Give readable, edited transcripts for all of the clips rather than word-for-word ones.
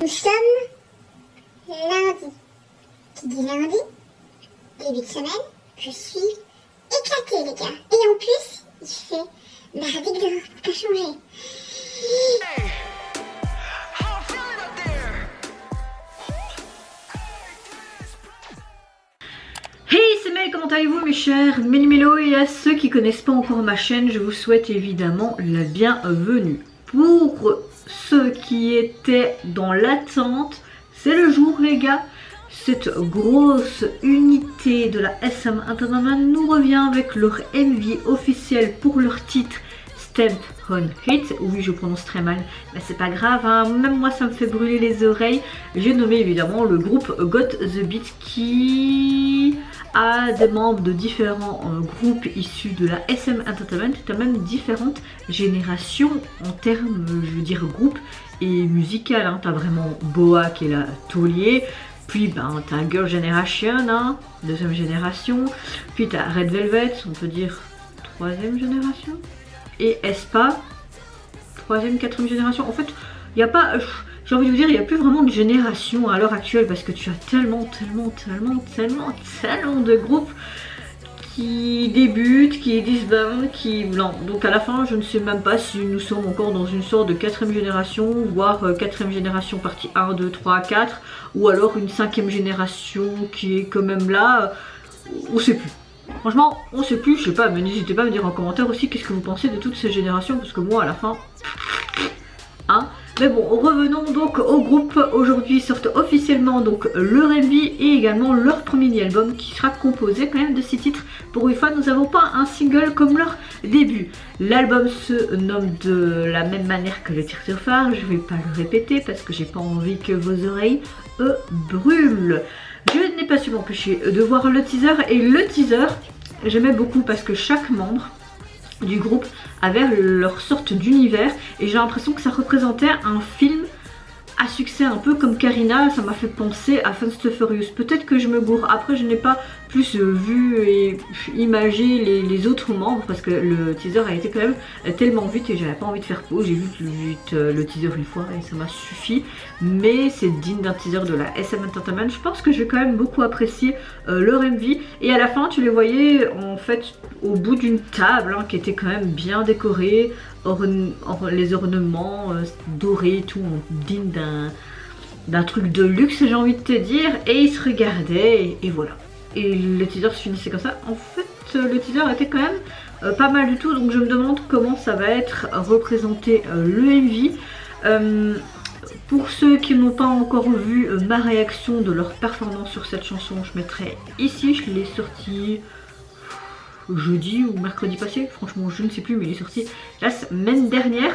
Nous sommes lundi. Qui dit lundi, début de semaine, je suis éclatée les gars. Et en plus, il fait merdique dehors pour pas changer. Hey, c'est Mel, comment allez-vous mes chers Méli-Mélo, et à ceux qui connaissent pas encore ma chaîne, je vous souhaite évidemment la bienvenue. Pour ceux qui étaient dans l'attente, c'est le jour les gars. Cette grosse unité de la SM Entertainment nous revient avec leur MV officiel pour leur titre Step on Hit. Oui, je prononce très mal, mais c'est pas grave, hein. Même moi ça me fait brûler les oreilles. J'ai nommé évidemment le groupe Got The Beat qui a des membres de différents groupes issus de la SM Entertainment. Tu as même différentes générations en termes, je veux dire, groupe et musical, hein. Tu as vraiment Boa qui est la taulier. Puis ben, tu as Girl Generation, hein, deuxième génération. Puis tu as Red Velvet, on peut dire troisième génération. Et aespa, troisième, quatrième génération. En fait, il n'y a pas, j'ai envie de vous dire, il n'y a plus vraiment de génération à l'heure actuelle parce que tu as tellement de groupes qui débutent, qui disbandent, qui... Non, donc à la fin, je ne sais même pas si nous sommes encore dans une sorte de quatrième génération, voire quatrième génération partie 1, 2, 3, 4, ou alors une cinquième génération qui est quand même là, on sait plus. Franchement, on sait plus, je sais pas, mais n'hésitez pas à me dire en commentaire aussi qu'est-ce que vous pensez de toutes ces générations, parce que moi à la fin, hein. Mais bon, revenons donc au groupe. Aujourd'hui sortent officiellement donc leur MV et également leur premier album qui sera composé quand même de 6 titres. Pour une fois, nous n'avons pas un single comme leur début. L'album se nomme de la même manière que le titre phare, je vais pas le répéter parce que j'ai pas envie que vos oreilles brûlent. Je n'ai pas su m'empêcher de voir le teaser, et le teaser j'aimais beaucoup parce que chaque membre du groupe avait leur sorte d'univers et j'ai l'impression que ça représentait un film à succès un peu comme Karina. Ça m'a fait penser à Fast and Furious. Peut-être que je me gourre, après je n'ai pas plus vu et imagé les autres membres parce que le teaser a été quand même tellement vite et j'avais pas envie de faire pause. J'ai vu le teaser une fois et ça m'a suffi, mais c'est digne d'un teaser de la SM Entertainment. Je pense que je vais quand même beaucoup apprécier leur MV, et à la fin tu les voyais en fait au bout d'une table, hein, qui était quand même bien décorée, les ornements dorés et tout, digne d'un truc de luxe, j'ai envie de te dire, et ils se regardaient et voilà. Et le teaser se finissait comme ça. En fait, le teaser était quand même pas mal du tout, donc je me demande comment ça va être représenté le MV. Pour ceux qui n'ont pas encore vu ma réaction de leur performance sur cette chanson, je mettrai ici, je l'ai sorti jeudi ou mercredi passé, franchement je ne sais plus, mais il est sorti la semaine dernière.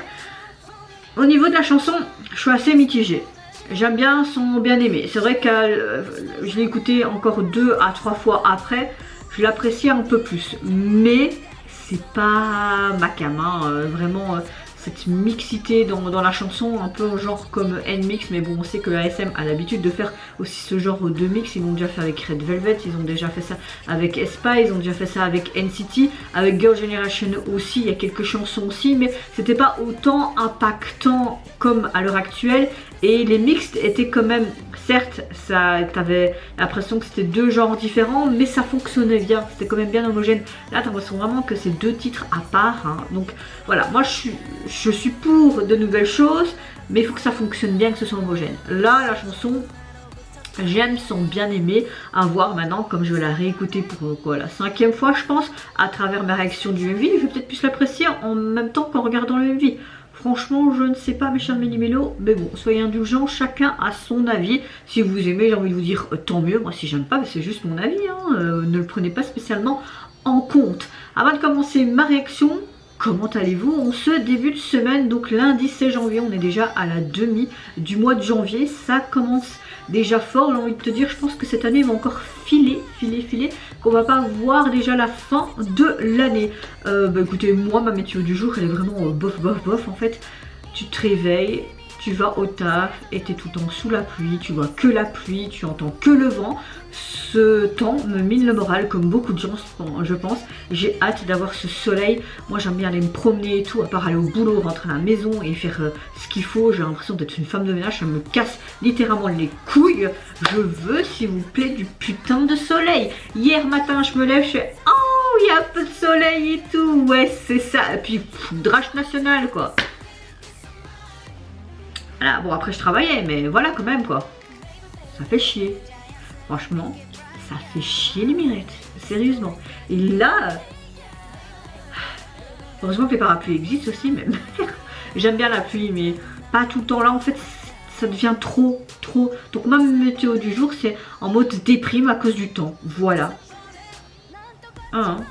Au niveau de la chanson, je suis assez mitigée. J'aime bien son bien aimé. C'est vrai que je l'ai écouté encore 2 à 3 fois après, je l'apprécie un peu plus, mais c'est pas ma cam, hein. Vraiment cette mixité dans la chanson, un peu genre comme N-Mix, mais bon on sait que la SM a l'habitude de faire aussi ce genre de mix. Ils l'ont déjà fait avec Red Velvet, ils ont déjà fait ça avec aespa, ils ont déjà fait ça avec NCT, avec Girl Generation aussi, il y a quelques chansons aussi, mais c'était pas autant impactant comme à l'heure actuelle. Et les mixtes étaient quand même, certes, t'avais l'impression que c'était 2 genres différents, mais ça fonctionnait bien, c'était quand même bien homogène. Là, t'as l'impression vraiment que c'est 2 titres à part, hein. Donc voilà, moi je suis pour de nouvelles choses, mais il faut que ça fonctionne bien, que ce soit homogène. Là, la chanson, j'aime son bien aimé. À voir maintenant, comme je vais la réécouter pour quoi, la 5e fois, je pense, à travers ma réaction du MV, je vais peut-être plus l'apprécier en même temps qu'en regardant le MV. Franchement, je ne sais pas mes chers Méli-Mélo, mais bon, soyez indulgents, chacun a son avis. Si vous aimez, j'ai envie de vous dire tant mieux. Moi, si j'aime pas, c'est juste mon avis, hein. Ne le prenez pas spécialement en compte. Avant de commencer ma réaction, comment allez-vous en ce début de semaine? Donc lundi 16 janvier, on est déjà à la demi du mois de janvier. Ça commence déjà fort, j'ai envie de te dire. Je pense que cette année va encore filer, qu'on va pas voir déjà la fin de l'année. Bah écoutez, moi ma météo du jour elle est vraiment bof en fait. Tu te réveilles, tu vas au taf et t'es tout le temps sous la pluie, tu vois que la pluie, tu entends que le vent. Ce temps me mine le moral comme beaucoup de gens je pense. J'ai hâte d'avoir ce soleil. Moi j'aime bien aller me promener et tout, à part aller au boulot, rentrer à la maison et faire ce qu'il faut. J'ai l'impression d'être une femme de ménage, ça me casse littéralement les couilles. Je veux s'il vous plaît du putain de soleil. Hier matin je me lève, je fais oh il y a un peu de soleil et tout. Ouais c'est ça. Et puis drache nationale quoi. Voilà, bon après je travaillais mais voilà quand même quoi. Ça fait chier. Franchement, ça fait chier les mirettes, sérieusement. Et là, heureusement que les parapluies existent aussi, même. J'aime bien la pluie, mais pas tout le temps. Là, en fait, ça devient trop. Donc, ma météo du jour, c'est en mode déprime à cause du temps. Voilà.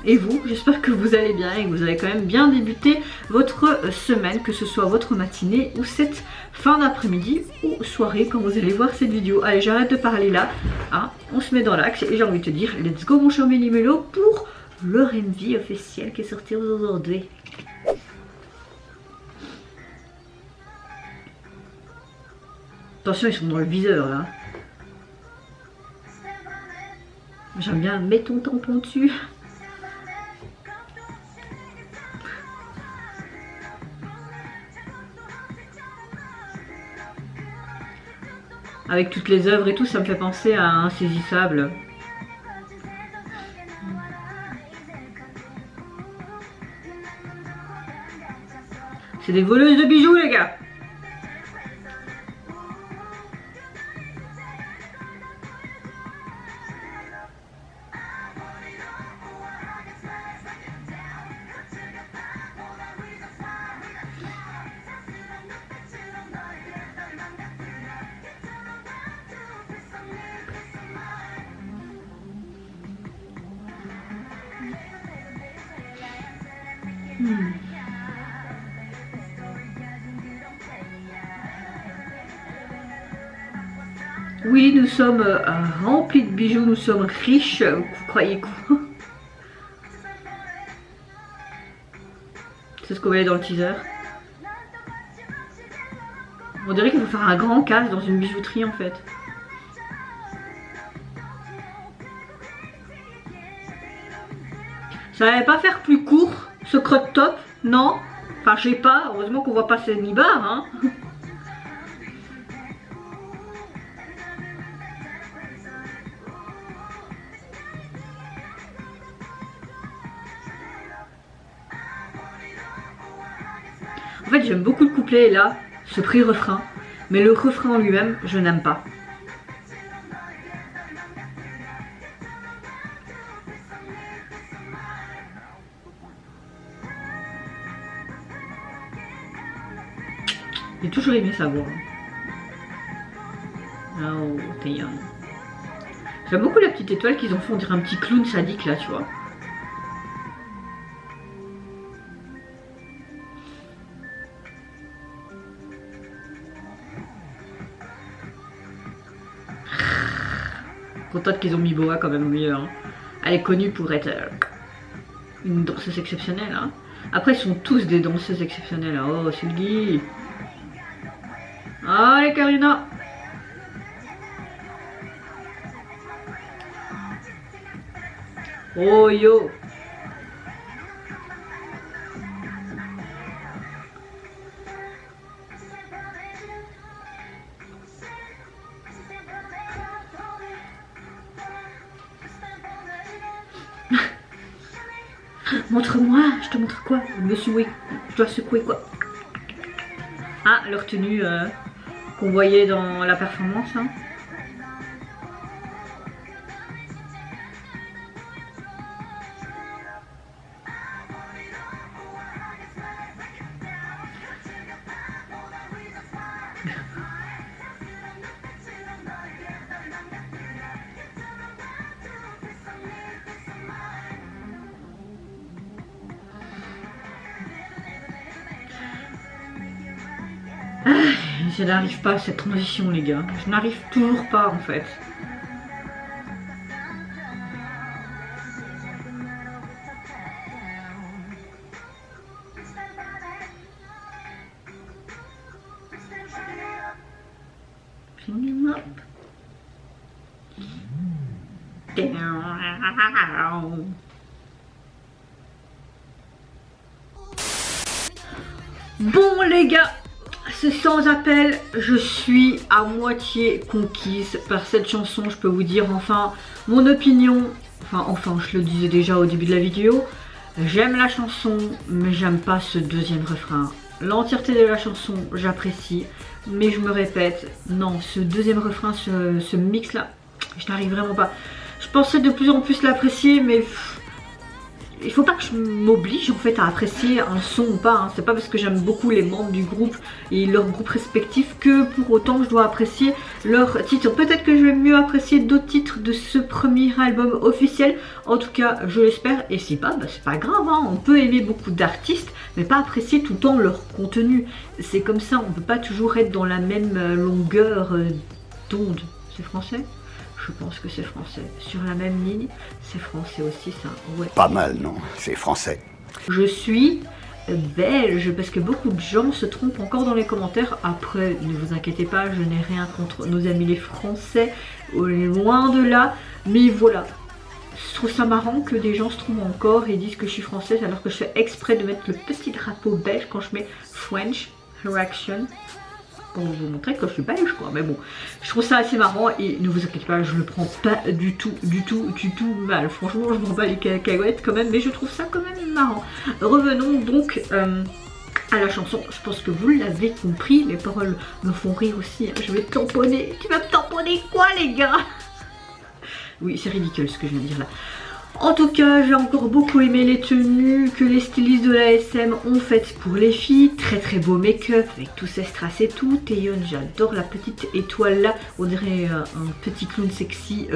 Et vous, j'espère que vous allez bien et que vous avez quand même bien débuté votre semaine, que ce soit votre matinée ou cette fin d'après-midi ou soirée quand vous allez voir cette vidéo. Allez, j'arrête de parler là, on se met dans l'axe et j'ai envie de te dire let's go mon cher Méli-Mélo pour le RMV officiel qui est sorti aujourd'hui. Attention, ils sont dans le viseur là. J'aime bien mettre ton tampon dessus. Avec toutes les œuvres et tout, ça me fait penser à Insaisissable. C'est des voleuses de bijoux les gars. Oui, nous sommes remplis de bijoux, nous sommes riches, vous croyez quoi? C'est ce qu'on voyait dans le teaser. On dirait qu'il faut faire un grand casse dans une bijouterie en fait. Ça n'allait pas faire plus court ce crop top, non? Enfin je sais pas, heureusement qu'on voit pas ces nibards hein. En fait j'aime beaucoup le couplet là, ce pré-refrain, mais le refrain en lui-même je n'aime pas. J'ai toujours aimé sa voix. Oh, t'es young. J'aime beaucoup la petite étoile qu'ils ont fait, on dirait un petit clown sadique là, tu vois. Contente qu'ils ont mis Boa quand même au milieu. Hein. Elle est connue pour être une danseuse exceptionnelle. Hein. Après, ils sont tous des danseuses exceptionnelles. Oh, Sylvie. Allez, Karina. Oh, yo. Montre-moi, je te montre quoi? Me secouer, je dois secouer quoi? Ah, leur tenue qu'on voyait dans la performance. Hein. Je n'arrive pas à cette transition les gars, je n'arrive toujours pas en fait. Version du map. Bon les gars, c'est sans appel, je suis à moitié conquise par cette chanson, je peux vous dire enfin mon opinion, enfin je le disais déjà au début de la vidéo, j'aime la chanson mais j'aime pas ce deuxième refrain. L'entièreté de la chanson j'apprécie, mais je me répète, non, ce deuxième refrain, ce mix là, je n'arrive vraiment pas. Je pensais de plus en plus l'apprécier, mais il faut pas que je m'oblige en fait à apprécier un son ou pas, hein. C'est pas parce que j'aime beaucoup les membres du groupe et leurs groupes respectifs que pour autant je dois apprécier leurs titres. Peut-être que je vais mieux apprécier d'autres titres de ce premier album officiel, en tout cas je l'espère, et si pas, bah, c'est pas grave, hein. On peut aimer beaucoup d'artistes mais pas apprécier tout le temps leur contenu. C'est comme ça, on peut pas toujours être dans la même longueur d'onde. C'est français ? Je pense que c'est français. Sur la même ligne, c'est français aussi ça, ouais. Pas mal, non? C'est français. Je suis belge, parce que beaucoup de gens se trompent encore dans les commentaires. Après, ne vous inquiétez pas, je n'ai rien contre nos amis les français, loin de là. Mais voilà, je trouve ça marrant que des gens se trompent encore et disent que je suis française alors que je fais exprès de mettre le petit drapeau belge quand je mets French Reaction. Pour vous montrer que je suis belge quoi, mais bon, je trouve ça assez marrant et ne vous inquiétez pas, je le prends pas du tout mal. Franchement, je m'en bats les cacahuètes quand même, mais je trouve ça quand même marrant. Revenons donc à la chanson. Je pense que vous l'avez compris, les paroles me font rire aussi, hein. Je vais te tamponner. Tu vas me tamponner quoi les gars? Oui, c'est ridicule ce que je viens de dire là. En tout cas, j'ai encore beaucoup aimé les tenues que les stylistes de la SM ont faites pour les filles. Très très beau make-up avec tous ces strass et tout. Taeyeon, j'adore la petite étoile là. On dirait un petit clown sexy,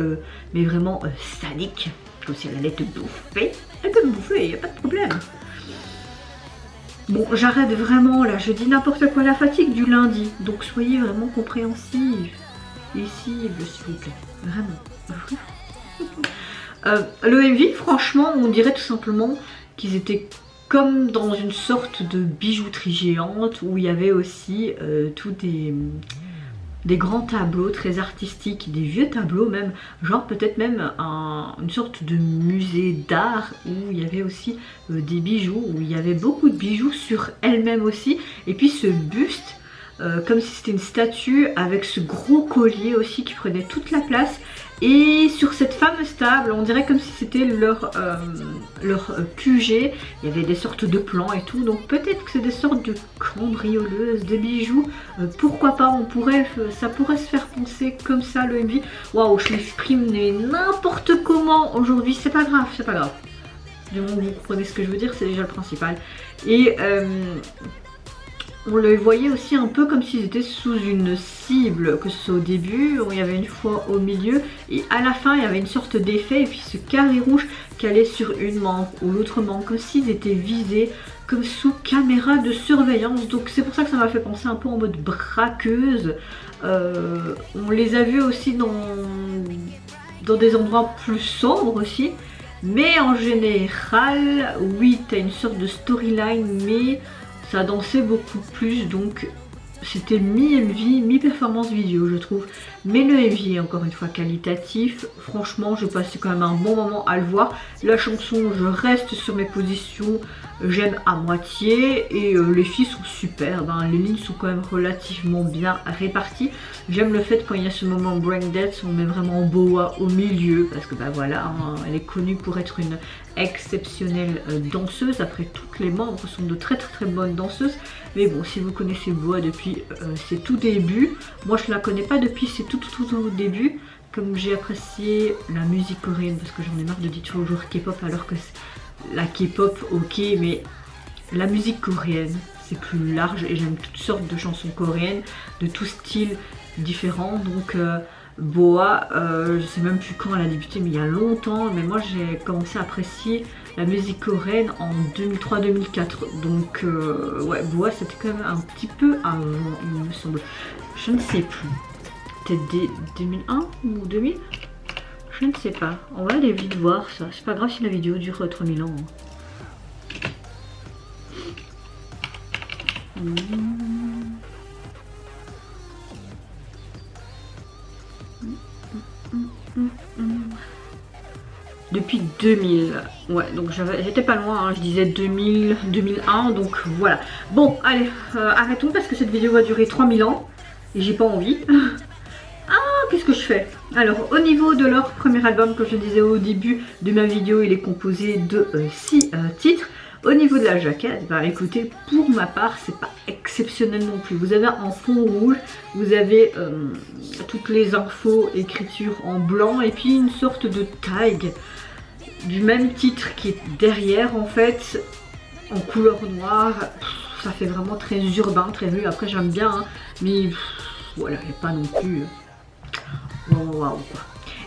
mais vraiment sadique. Comme si elle allait te bouffer. Elle peut me bouffer, il n'y a pas de problème. Bon, j'arrête vraiment là, je dis n'importe quoi, la fatigue du lundi. Donc soyez vraiment compréhensifs. Ici, s'il vous plaît. Vraiment. Le MV, franchement, on dirait tout simplement qu'ils étaient comme dans une sorte de bijouterie géante où il y avait aussi tous des grands tableaux très artistiques, des vieux tableaux même, genre peut-être même une sorte de musée d'art où il y avait aussi des bijoux, où il y avait beaucoup de bijoux sur elle-même aussi, et puis ce buste, comme si c'était une statue avec ce gros collier aussi qui prenait toute la place. Et sur cette fameuse table, on dirait comme si c'était leur QG, il y avait des sortes de plans et tout, donc peut-être que c'est des sortes de cambrioleuses, de bijoux, pourquoi pas, ça pourrait se faire penser comme ça le MV. Waouh, je m'exprime n'importe comment aujourd'hui, c'est pas grave, c'est pas grave. Du moment que vous comprenez ce que je veux dire, c'est déjà le principal. Et on les voyait aussi un peu comme s'ils étaient sous une cible, que ce soit au début, où il y avait une fois au milieu, et à la fin il y avait une sorte d'effet, et puis ce carré rouge qui allait sur une manque ou l'autre manque, comme s'ils étaient visés, comme sous caméra de surveillance. Donc c'est pour ça que ça m'a fait penser un peu en mode braqueuse. On les a vus aussi dans des endroits plus sombres aussi, mais en général, oui, t'as une sorte de storyline, mais ça dansait beaucoup plus, donc c'était mi-MV, mi-performance vidéo je trouve. Mais le MV est encore une fois qualitatif, franchement j'ai passé quand même un bon moment à le voir. La chanson, je reste sur mes positions, j'aime à moitié, et les filles sont superbes, hein. Les lignes sont quand même relativement bien réparties. J'aime le fait quand il y a ce moment braindance, on met vraiment Boa au milieu, parce que bah voilà, hein, elle est connue pour être une exceptionnelle danseuse. Après, toutes les membres sont de très bonnes danseuses, mais bon, si vous connaissez Boa depuis ses tout débuts, moi je la connais pas depuis ses tout au début, comme j'ai apprécié la musique coréenne, parce que j'en ai marre de dire toujours K-pop alors que la K-pop ok, mais la musique coréenne c'est plus large et j'aime toutes sortes de chansons coréennes de tout style différent. Donc Boa, je sais même plus quand elle a débuté, mais il y a longtemps, mais moi j'ai commencé à apprécier la musique coréenne en 2003-2004, donc ouais, Boa c'était quand même un petit peu avant, il me semble, je ne sais plus, peut-être 2001 ou 2000, je ne sais pas, on va aller vite voir ça, c'est pas grave si la vidéo dure 3000 ans, hein. Depuis 2000. Ouais, donc j'étais pas loin, hein, je disais 2000, 2001, donc voilà. Bon, allez, arrêtons parce que cette vidéo va durer 3000 ans et j'ai pas envie. Qu'est-ce que je fais? Alors, au niveau de leur premier album, comme je disais au début de ma vidéo, il est composé de 6 titres. Au niveau de la jaquette, bah écoutez, pour ma part, c'est pas exceptionnel non plus. Vous avez en fond rouge, vous avez toutes les infos, écritures en blanc, et puis une sorte de tag du même titre qui est derrière, en fait, en couleur noire. Ça fait vraiment très urbain, très vu. Après, j'aime bien, hein, mais voilà, il n'y a pas non plus... Waouh.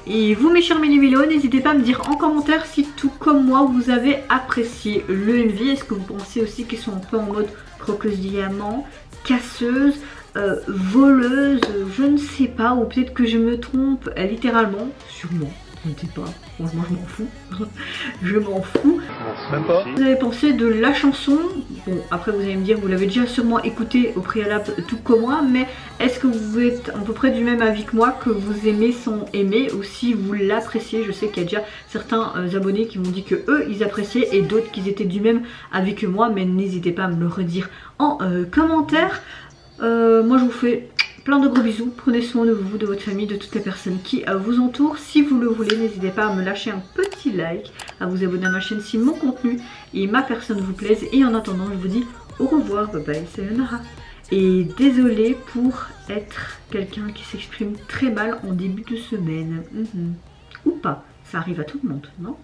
Et vous mes chers mini-mélos, n'hésitez pas à me dire en commentaire si tout comme moi vous avez apprécié le MV. Est-ce que vous pensez aussi qu'ils sont un peu en mode croqueuse diamant, casseuse, voleuse, je ne sais pas, ou peut-être que je me trompe littéralement, sûrement, je ne sais pas, franchement je m'en fous, je m'en fous. Même pas. Vous avez pensé de la chanson? Bon, après vous allez me dire, vous l'avez déjà sûrement écouté au préalable tout comme moi, mais est-ce que vous êtes à peu près du même avis que moi, que vous aimez sans aimer, ou si vous l'appréciez? Je sais qu'il y a déjà certains abonnés qui m'ont dit que eux ils appréciaient et d'autres qui étaient du même avis que moi, mais n'hésitez pas à me le redire en commentaire. Moi je vous fais plein de gros bisous, prenez soin de vous, de votre famille, de toutes les personnes qui vous entourent. Si vous le voulez, n'hésitez pas à me lâcher un petit like, à vous abonner à ma chaîne si mon contenu et ma personne vous plaisent. Et en attendant, je vous dis au revoir, bye bye, sayonara. Et désolée pour être quelqu'un qui s'exprime très mal en début de semaine. Ou pas, ça arrive à tout le monde, non?